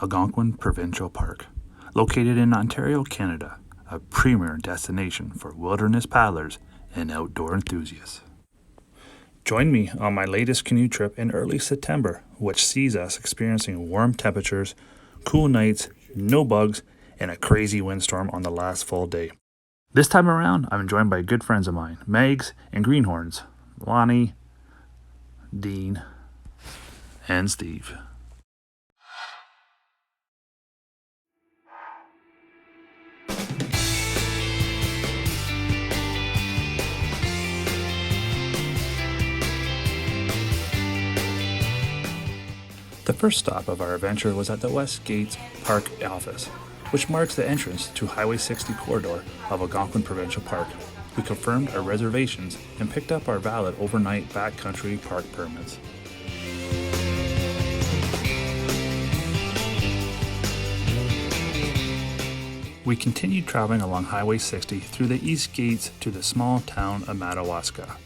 Algonquin Provincial Park, located in Ontario, Canada, a premier destination for wilderness paddlers and outdoor enthusiasts. Join me on my latest canoe trip in early September, which sees us experiencing warm temperatures, cool nights, no bugs, and a crazy windstorm on the last full day. This time around, I'm joined by good friends of mine, Megs and Greenhorns, Lonnie, Dean, and Steve. The first stop of our adventure was at the West Gates Park office, which marks the entrance to Highway 60 corridor of Algonquin Provincial Park. We confirmed our reservations and picked up our valid overnight backcountry park permits. We continued traveling along Highway 60 through the east gates to the small town of Madawaska.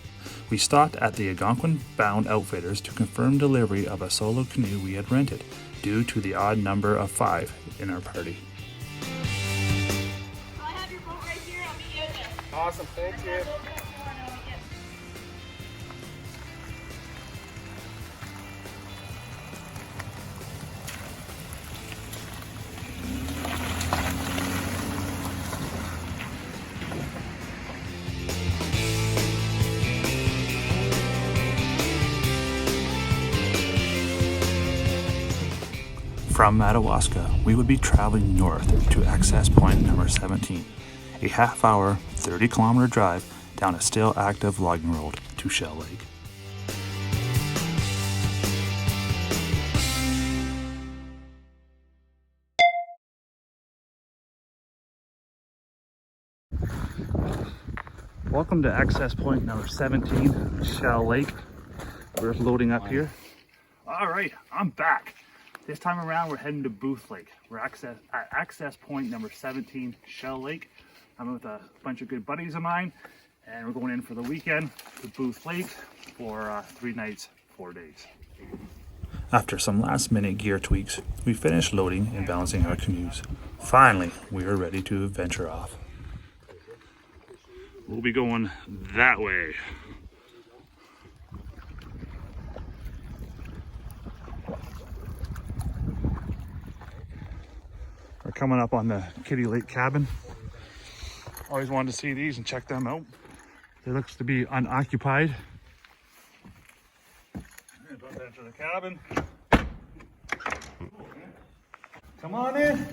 We stopped at the Algonquin-bound outfitters to confirm delivery of a solo canoe we had rented, due to the odd number of 5 in our party. I have your boat right here. I'll meet you in there. Awesome, thank you. From Madawaska, we would be traveling north to access point number 17, a half-hour, 30-kilometer drive down a still active logging road to Shell Lake. Welcome to access point number 17, Shell Lake. We're loading up here. All right, I'm back. This time around, we're heading to Booth Lake. We're at access point number 17, Shell Lake. I'm with a bunch of good buddies of mine, and we're going in for the weekend to Booth Lake for 3 nights, 4 days. After some last-minute gear tweaks, we finished loading and balancing our canoes. Finally, we are ready to venture off. We'll be going that way. We're coming up on the Kitty Lake cabin. Always wanted to see these and check them out. It looks to be unoccupied. About to enter the cabin. Come on in.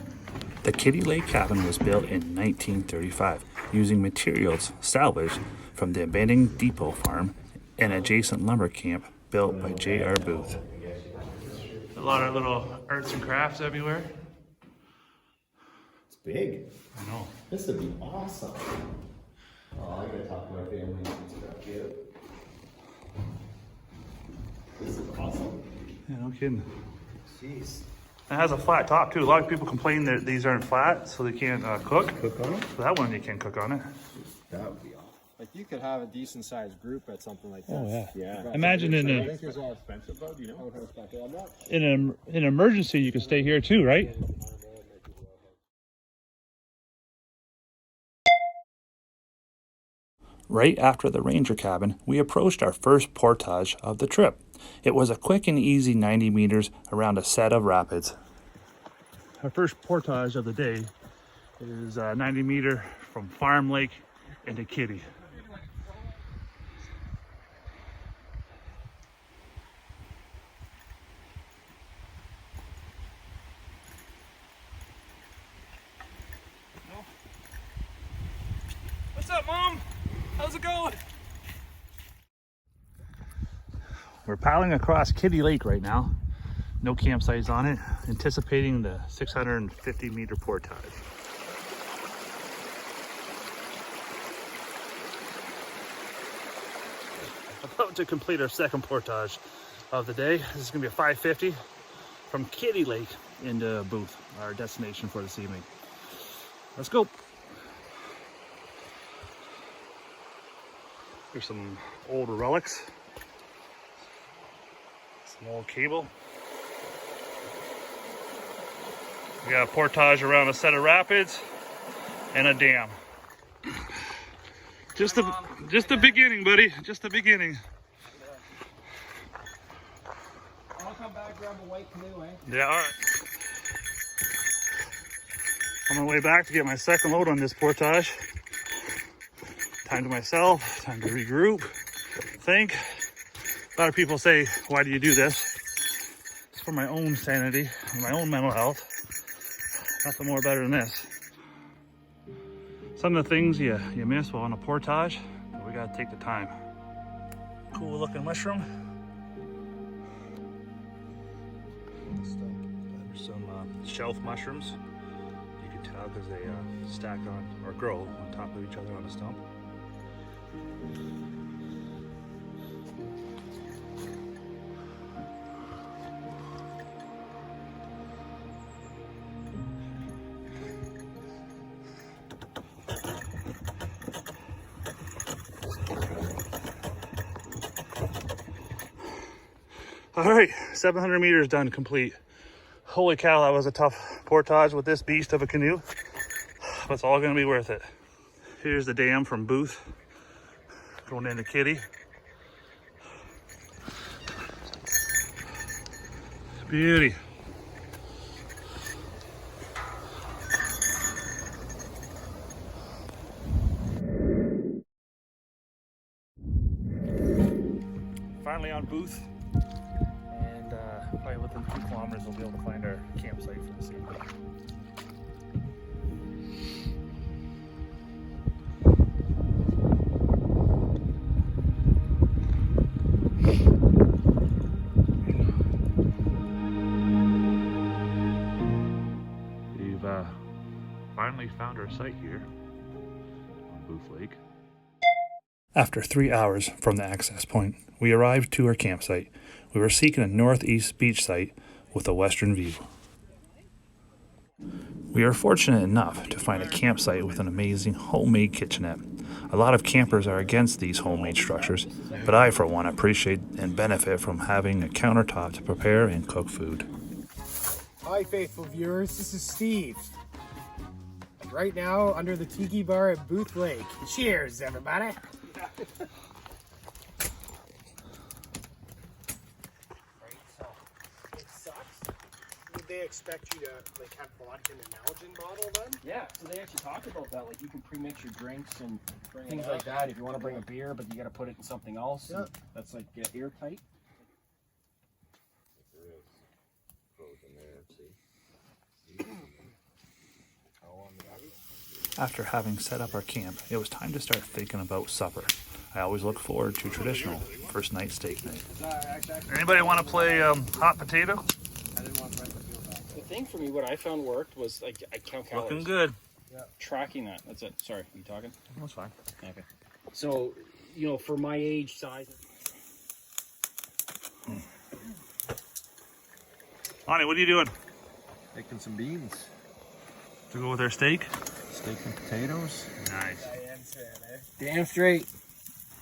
The Kitty Lake cabin was built in 1935 using materials salvaged from the abandoned depot farm and adjacent lumber camp built by J.R. Booth. A lot of little arts and crafts everywhere. Big. I know. This would be awesome. Oh, I gotta talk to my family and stuff here. This is awesome. Yeah, no kidding. Jeez. It has a flat top too. A lot of people complain that these aren't flat, so they can't cook. Cook on it? So that one you can cook on it. That would be awesome. Like you could have a decent sized group at something like that. Oh Yeah. Imagine I think there's all expensive though, do you know? in an emergency you can stay here too, right? Right after the Ranger cabin, we approached our first portage of the trip. It was a quick and easy 90 meters around a set of rapids. Our first portage of the day is 90 meter from Farm Lake into Kitty. What's up, Mom? How's it going? We're paddling across Kitty Lake right now. No campsites on it, anticipating the 650 meter portage. About to complete our second portage of the day. This is gonna be a 550 from Kitty Lake into Booth, our destination for this evening. Let's go. Here's some old relics. Some old cable. We got a portage around a set of rapids and a dam. Just the beginning, buddy. Just the beginning. I'll come back, grab a white canoe, eh? Yeah, all right. On my way back to get my second load on this portage. Time to myself, time to regroup, think. A lot of people say, why do you do this? It's for my own sanity, and my own mental health. Nothing more better than this. Some of the things you miss while on a portage, but we gotta take the time. Cool looking mushroom. There's some shelf mushrooms. You can tell because they stack on or grow on top of each other on a stump. All right, 700 meters done, complete. Holy cow, that was a tough portage with this beast of a canoe, but it's all gonna be worth it. Here's the dam from Booth, going into Kitty. Beauty. Finally on Booth, and probably within 2 kilometers we'll be able to find our campsite for this evening. We've finally found our site here on Booth Lake. After 3 hours from the access point, we arrived to our campsite. We were seeking a northeast beach site with a western view. We are fortunate enough to find a campsite with an amazing homemade kitchenette. A lot of campers are against these homemade structures, but I, for one, appreciate and benefit from having a countertop to prepare and cook food. Hi, faithful viewers. This is Steve. Right now, under the tiki bar at Booth Lake. Cheers, everybody. It sucks. Would they expect you to like have vodka in an Algonquin bottle then? Yeah, so they actually talk about that. Like you can pre-mix your drinks and things like that. If you want to bring a beer, but you got to put it in something else. Yeah. That's like airtight. After having set up our camp, it was time to start thinking about supper. I always look forward to traditional first night steak night. Anybody want to play hot potato? The thing for me, what I found worked was like I count calories. Looking good. Tracking that. That's it. Sorry, are you talking? That's fine. Okay. So, you know, for my age, size. Lonnie, what are you doing? Making some beans. To go with our steak? Steak and potatoes. Nice. Damn straight.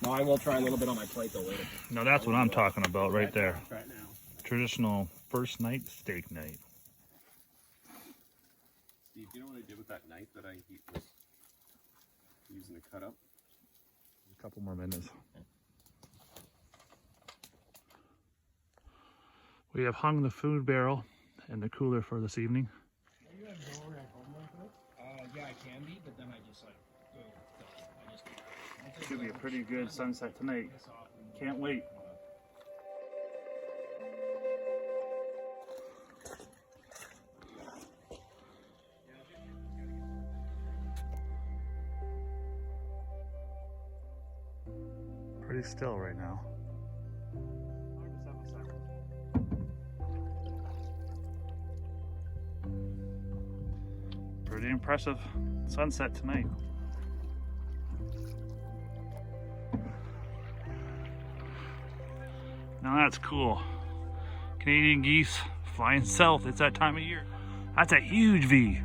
No, I will try a little bit on my plate though later. No, that's what I'm talking about right there. Right now. Traditional first night steak night. Steve, you know what I did with that knife that I was using to cut up? A couple more minutes. We have hung the food barrel and the cooler for this evening. Yeah, I can be, but then I just like go. Should be a pretty good sunset tonight. Can't wait. Pretty still right now. Pretty impressive sunset tonight. Now that's cool. Canadian geese flying south. It's that time of year. That's a huge V.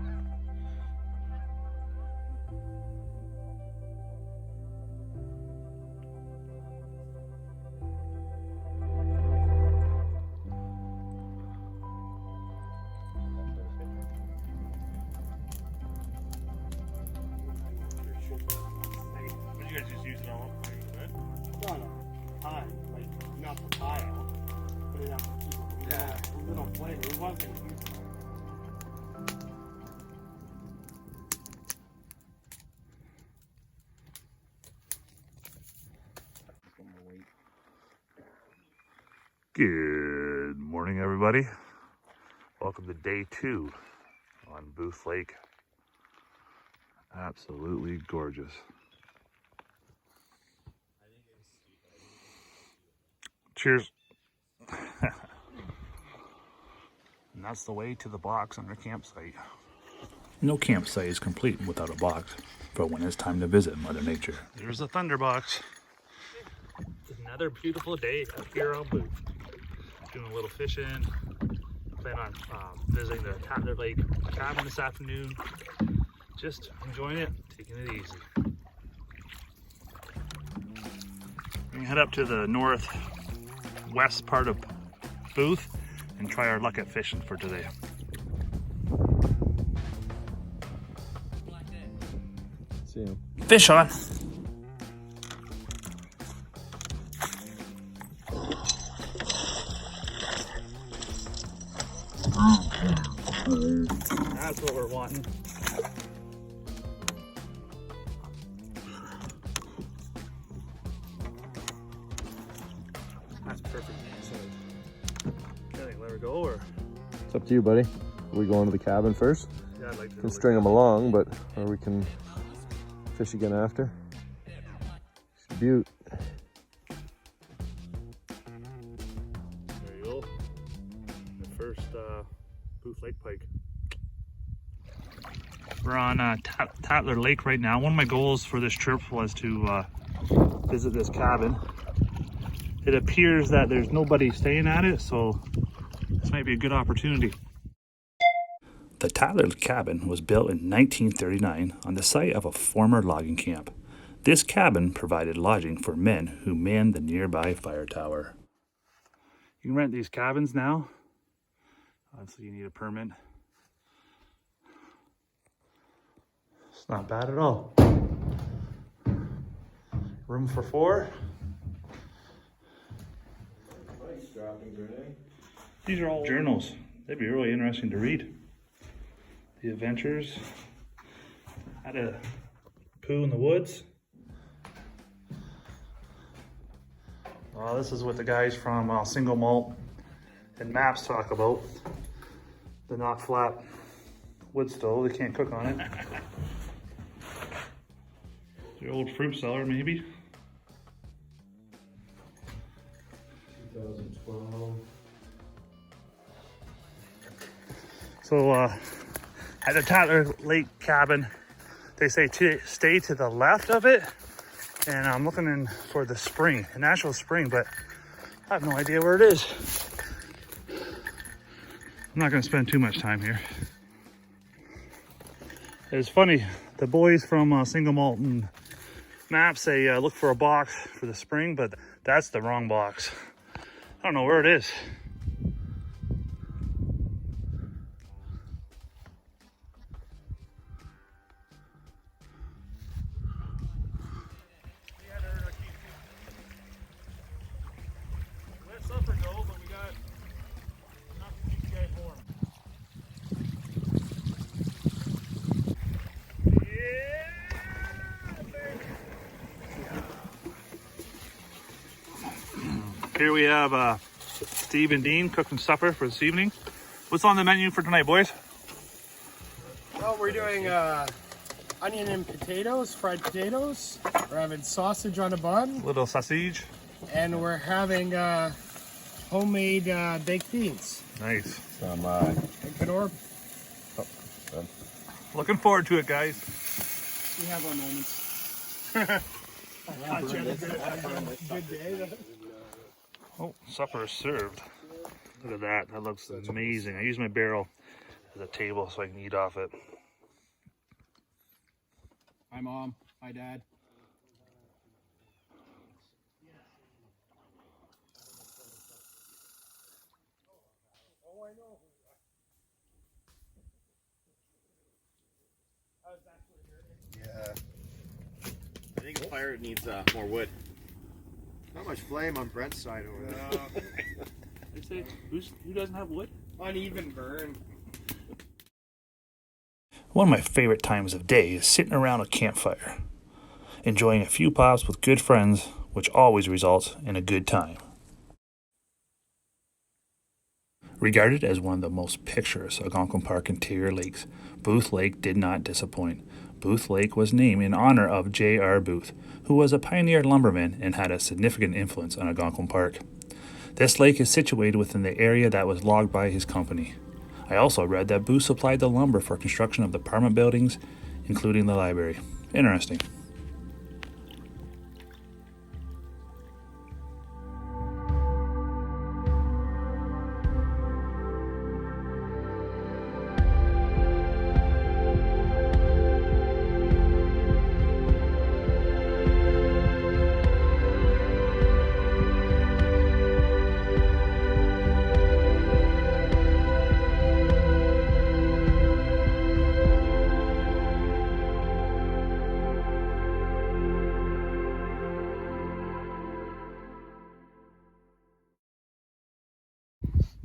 Good morning, everybody. Welcome to day 2 on Booth Lake. Absolutely gorgeous. Cheers. And that's the way to the box on our campsite. No campsite is complete without a box for when it's time to visit Mother Nature. There's the thunder box. Another beautiful day out here on Booth. Doing a little fishing. Plan on visiting the Tattler Lake cabin this afternoon. Just enjoying it, taking it easy. We're gonna head up to the northwest part of Booth and try our luck at fishing for today. See him. Fish on! That's what we're wanting. That's perfect. Can I let her go or? It's up to you, buddy. Are we going to the cabin first? Yeah, I'd like to. We can string them along, but or we can fish again after. Butte. There you go. The first Booth Lake pike. We're on Tattler Lake right now. One of my goals for this trip was to visit this cabin. It appears that there's nobody staying at it, so this might be a good opportunity. The Tattler cabin was built in 1939 on the site of a former logging camp. This cabin provided lodging for men who manned the nearby fire tower. You can rent these cabins now. Obviously you need a permit. It's not bad at all. Room for 4. These are all journals. They'd be really interesting to read. The adventures. How to poo in the woods. This is what the guys from Single Malt and Maps talk about. The not flat wood stove. They can't cook on it. The old fruit cellar, maybe. 2012. So at the Tattler Lake cabin, they say stay to the left of it. And I'm looking in for the spring, an actual spring, but I have no idea where it is. I'm not gonna spend too much time here. It's funny, the boys from Single Malt and Maps say look for a box for the spring, but that's the wrong box. I don't know where it is. Let supper go, but we got enough to keep you guys warm. Here we have Steve and Dean cooking supper for this evening. What's on the menu for tonight, boys? Well, we're doing onion and potatoes, fried potatoes. We're having sausage on a bun. Little sausage. And we're having homemade baked beans. Nice. Some And Canoe. Looking forward to it, guys. We have our moments. Good day. Oh, supper is served. Look at that. That looks amazing. I use my barrel as a table so I can eat off it. Hi, Mom. Hi, Dad. Yeah. I think the fire needs more wood. Not much flame on Brent's side over there. They say, who doesn't have wood? Uneven burn. One of my favorite times of day is sitting around a campfire, enjoying a few pops with good friends, which always results in a good time. Regarded as one of the most picturesque Algonquin Park interior lakes, Booth Lake did not disappoint. Booth Lake was named in honor of J.R. Booth, who was a pioneer lumberman and had a significant influence on Algonquin Park. This lake is situated within the area that was logged by his company. I also read that Booth supplied the lumber for construction of the apartment buildings, including the library. Interesting.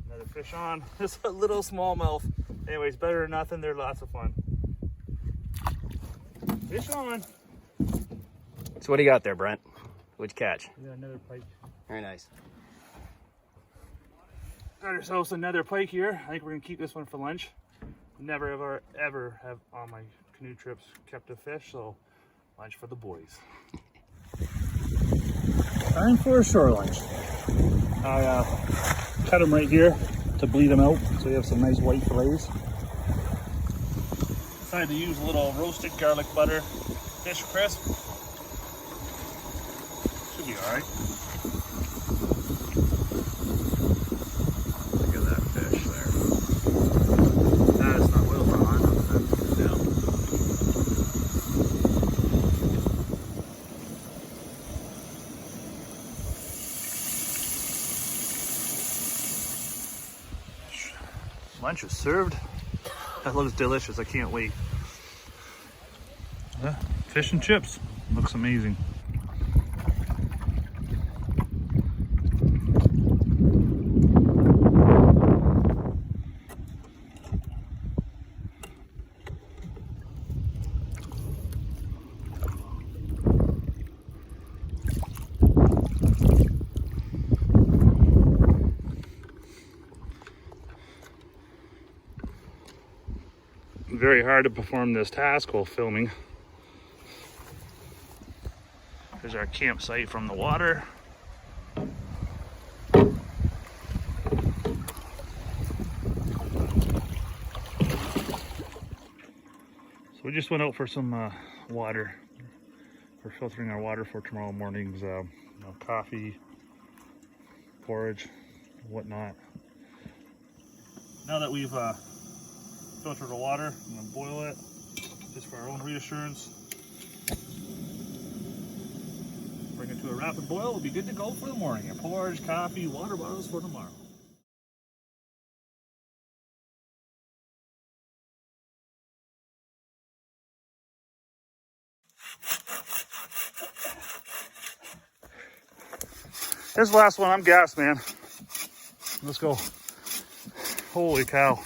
Another fish on. Just a little smallmouth. Anyways, better than nothing. They're lots of fun. Fish on. So what do you got there, Brent? What'd you catch? We got another pike. Very nice. Got ourselves another pike here. I think we're gonna keep this one for lunch. Never ever have on my canoe trips kept a fish, so lunch for the boys. Time for a shore lunch. I cut them right here to bleed them out, so you have some nice white fillets. Decided to use a little roasted garlic butter fish crisp. Should be all right. Look at that fish there. That is not well done. No. Lunch is served. That looks delicious. I can't wait. Yeah, fish and chips. Looks amazing. Very hard to perform this task while filming. There's our campsite from the water. So we just went out for some water. We're filtering our water for tomorrow morning's coffee, porridge, whatnot. Now that we've filter the water, I'm gonna boil it just for our own reassurance. Bring it to a rapid boil, we'll be good to go for the morning. A porridge, coffee, water bottles for tomorrow. This last one, I'm gassed, man. Let's go. Holy cow.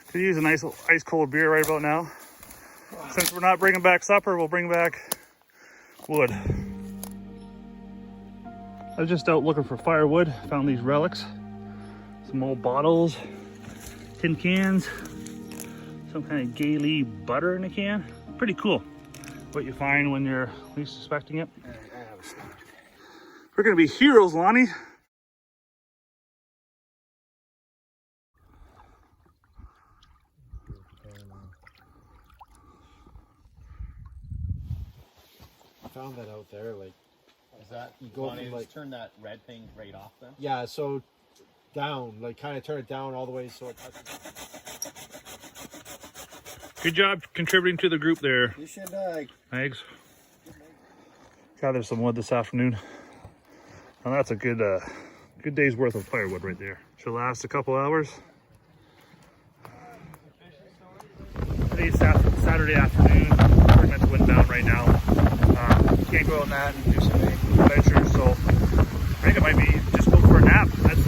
Could use a nice ice cold beer right about now. Since we're not bringing back supper, we'll bring back wood. I was just out looking for firewood, found these relics. Some old bottles, tin cans, some kind of Gailey butter in a can. Pretty cool. What you find when you're least suspecting it. We're gonna be heroes, Lonnie. Found that out there, like, is that you go funny, from, like, turn that red thing right off then? yeah, so down, like kind of turn it down all the way so it touches. Good job contributing to the group there, You should Eggs. Gathered some wood this afternoon. Now that's a good day's worth of firewood right there. Should last a couple hours. Today's Saturday afternoon. Pretty much windbound right now. Can't go on that and do some adventures, so I think it might be just go for a nap. That's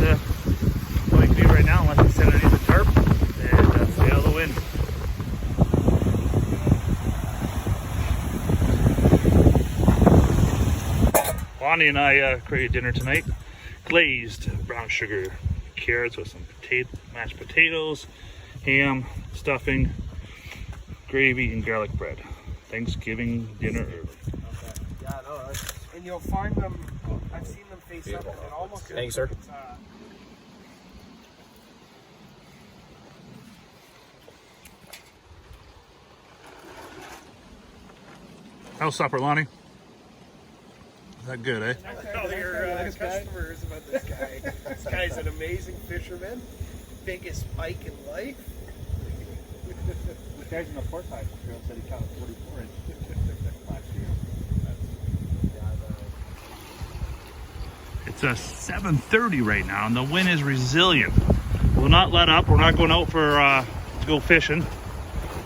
now unless you sit underneath the tarp and stay out of the wind. Bonnie and I created dinner tonight. Glazed brown sugar carrots with some mashed potatoes, ham, stuffing, gravy, and garlic bread. Thanksgiving dinner early. Yeah, no, and you'll find them, I've seen them face up and it almost Thanks, sir. How's supper, Lonnie? Is that good, eh? Tell your customers about this guy. This guy's an amazing fisherman. Biggest pike in life. The guys in the port side said he caught a 44 inch last year. It's 7:30 right now, and the wind is resilient. We'll not let up. We're not going out for to go fishing.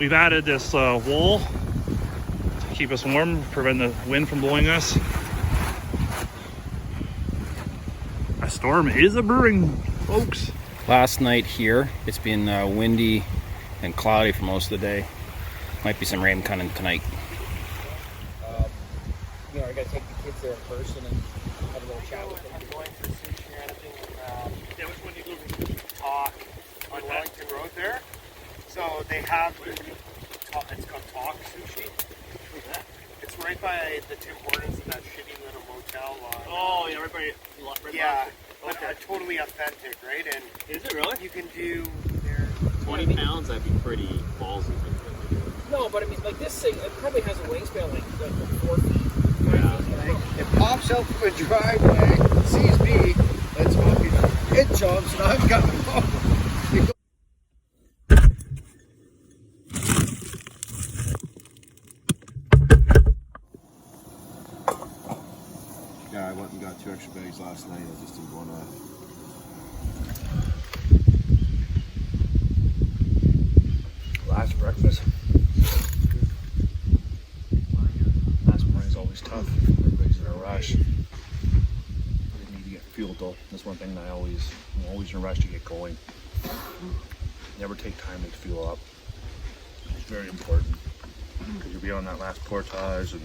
We've added this wall to keep us warm, prevent the wind from blowing us. A storm is a brewing, folks. Last night here, it's been windy and cloudy for most of the day. Might be some rain coming tonight. You know, I gotta take the kids there in person and have a little chat with them. Going for sushi or anything? There was when you go to Talk on Wellington Road there. So they have, it's called Talk Sushi. It's right by the Tim Hortons and that shitty little motel. Oh, yeah, right by Yeah, but totally authentic, right? And Is it really? you can do their 20 pounds, that'd be pretty ballsy. No, but I mean, like this thing, it probably has a wingspan like 4 feet. It pops out from a driveway, sees me, it's fucking, it jumps, and I'm coming home. Yeah, I went and got 2 extra bags last night. I just didn't want to. Last breakfast. Last morning's always tough. Everybody's in a rush. We need to get fueled though. That's one thing that I'm always in a rush to get going. Never take time to fuel up. It's very important because you'll be on that last portage and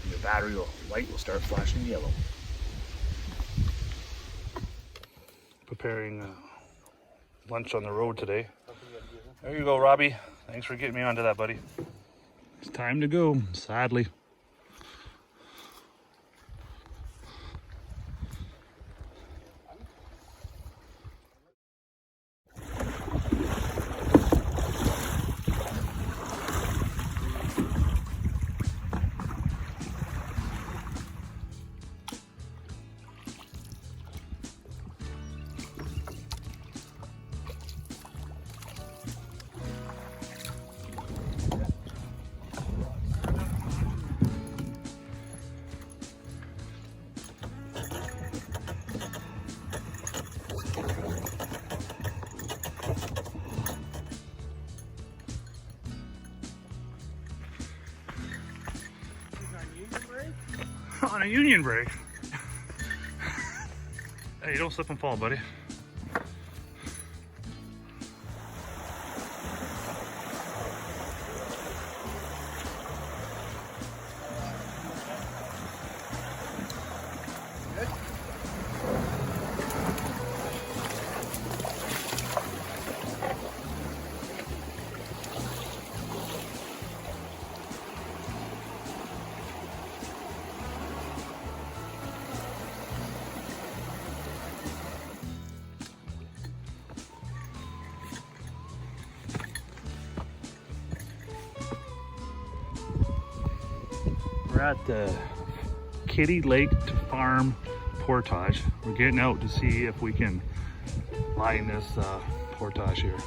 your battery light will start flashing yellow. Preparing lunch on the road today. There you go, Robbie. Thanks for getting me onto that, buddy. It's time to go, sadly. On a union break. Hey, don't slip and fall, buddy. We're at the Kitty Lake to Farm portage. We're getting out to see if we can line this portage here.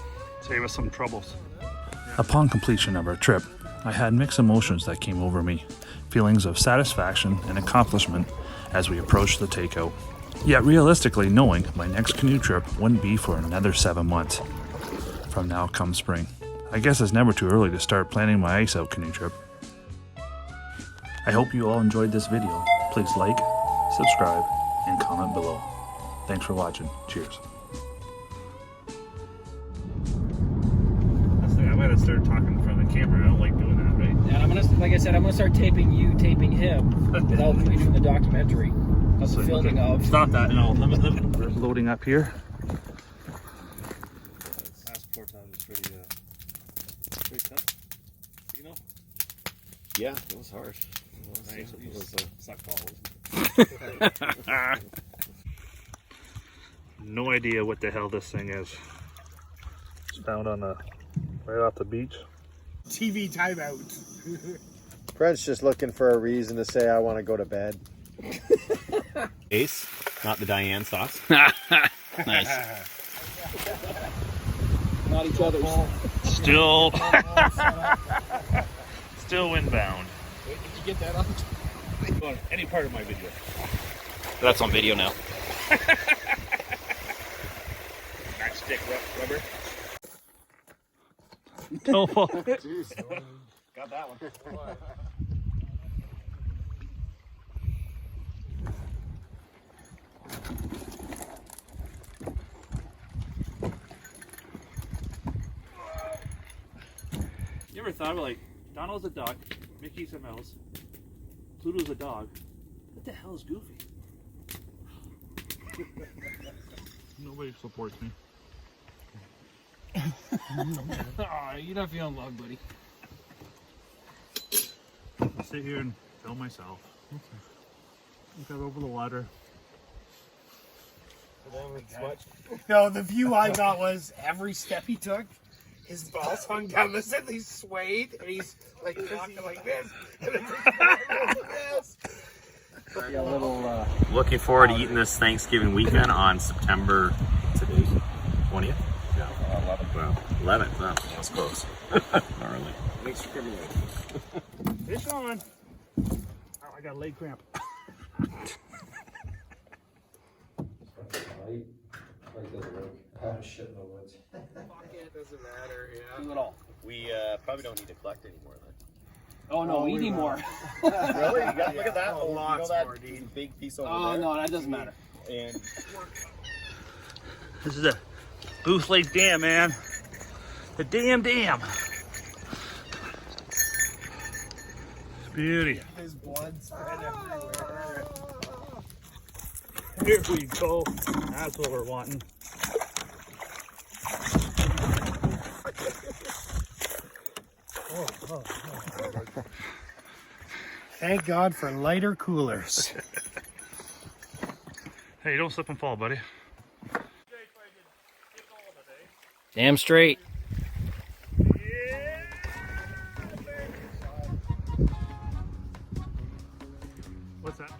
Save us some troubles. Upon completion of our trip, I had mixed emotions that came over me. Feelings of satisfaction and accomplishment as we approached the takeout. Yet realistically knowing my next canoe trip wouldn't be for another 7 months from now come spring. I guess it's never too early to start planning my ice out canoe trip. I hope you all enjoyed this video. Please like, subscribe, and comment below. Thanks for watching. Cheers. start talking in front of the camera. I don't like doing that, right? And I'm gonna, like I said, I'm gonna start taping you, taping him, without me doing the documentary of the filming of. Stop that. No, we're loading up here. Last 4 times was pretty tough. You know? Yeah, it was hard. Nice. It was suck balls. No idea what the hell this thing is. It's found on the right off the beach. TV timeout. Brent's just looking for a reason to say I want to go to bed. Ace, not the Diane sauce. Nice. Not each other's. Still, still windbound. Wait, did you get that on? On any part of my video. That's on video now. Matchstick rubber. Don't fall. Jeez. Got that one. You ever thought about, like, Donald's a duck, Mickey's a mouse, Pluto's a dog. What the hell is Goofy? Nobody supports me. Oh, you're not feeling love, buddy. I'll sit here and film myself. Look out over the water. No, the view I got was every step he took, his balls hung down this and he swayed and he's like walking like this. And then this. Yeah, a little. Looking forward to eating this Thanksgiving weekend on September 20th. yeah, 11. Well, 11th. Oh, that's close. Not really. Thanks for coming in. Fish on. Oh, I got a leg cramp. Shit in the woods. It doesn't matter, yeah. Do it all. We probably don't need to collect anymore then. Oh no, we need more. Really? You got, look at that. Oh, lots that more, dude. big piece over Oh there. no, that doesn't matter. And This is a Booth Lake Dam, man. The dam. Beauty. His blood spread everywhere. Here we go. That's what we're wanting. Thank God for lighter coolers. Hey, don't slip and fall, buddy. Damn straight. What's that?